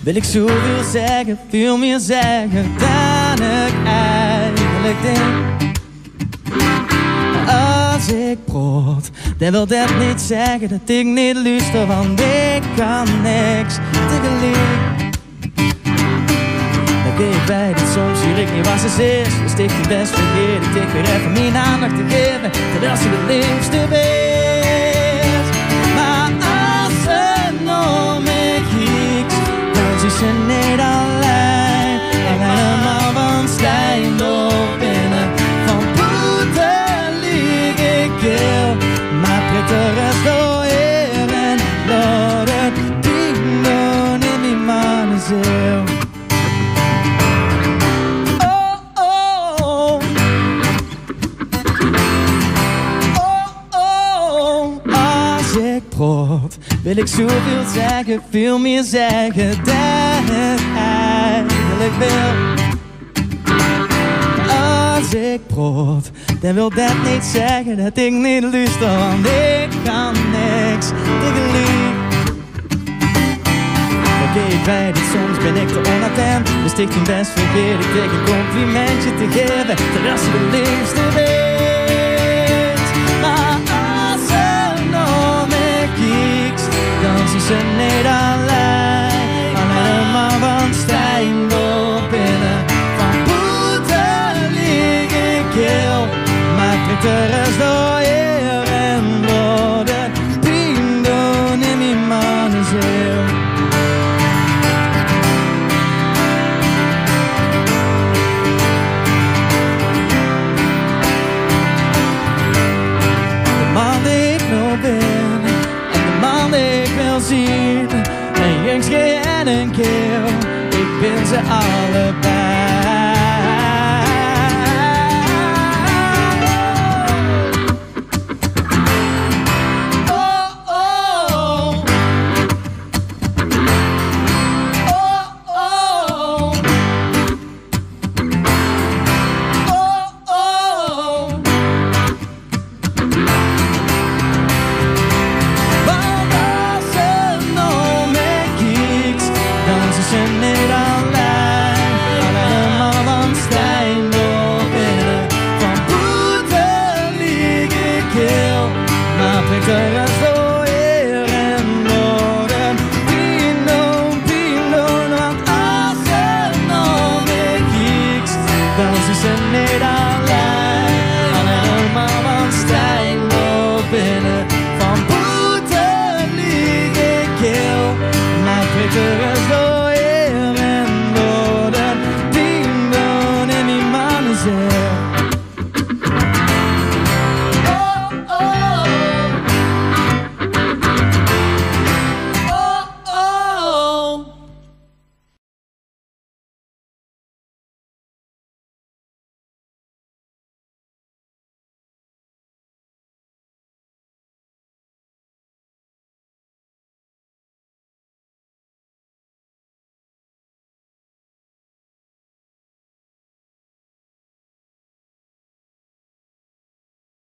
wil ik zoveel zeggen, veel meer zeggen dan ik eigenlijk denk. Als ik praat, dan wil dat niet zeggen dat ik niet luister, want ik kan niks tegelijk. Dan geef ik bij dat soms hier ik niet was als is. Dus ik het best vergeet dat ik weer even mijn aandacht te geven, terwijl ze de liefste weet. Maar als ze naar me kijkt, dan zie ze niet alleen. En helemaal van Stijn door binnen, van poeten lieg ik heel. Maar prettig is door hier en laat het ding doen in die mannenzeel. Wil ik zoveel zeggen, veel meer zeggen dan ik eigenlijk wil. Als ik praat, dan wil dat niet zeggen dat ik niet luister, want ik kan niks tegelijk. Oké, ik weet het, soms ben ik te onattent, dus ik doe best verkeerd ik een complimentje te geven, terwijl ze de liefste weet. Dan zie ze niet alleen, maar helemaal van Stijn door binnen. Van poeten lieg ik heel, maar prettig is door hier en door de pijn doen in mijn mannenzeel. De man die ik nog ben, en de man die ik wil zien, een jongske en een kerel, ik ben ze allebei. Oh, oh. Oh, oh. Oh, oh. Ze niet alleen, allemaal van Stijn door binnen. Van poeten lieg ik heel, maar prettig is door hier en door de pino, want als ze naar me kijkt, dan zie ze niet alleen, allemaal van Stijn door binnen. Van poeten lieg ik heel, maar prettig is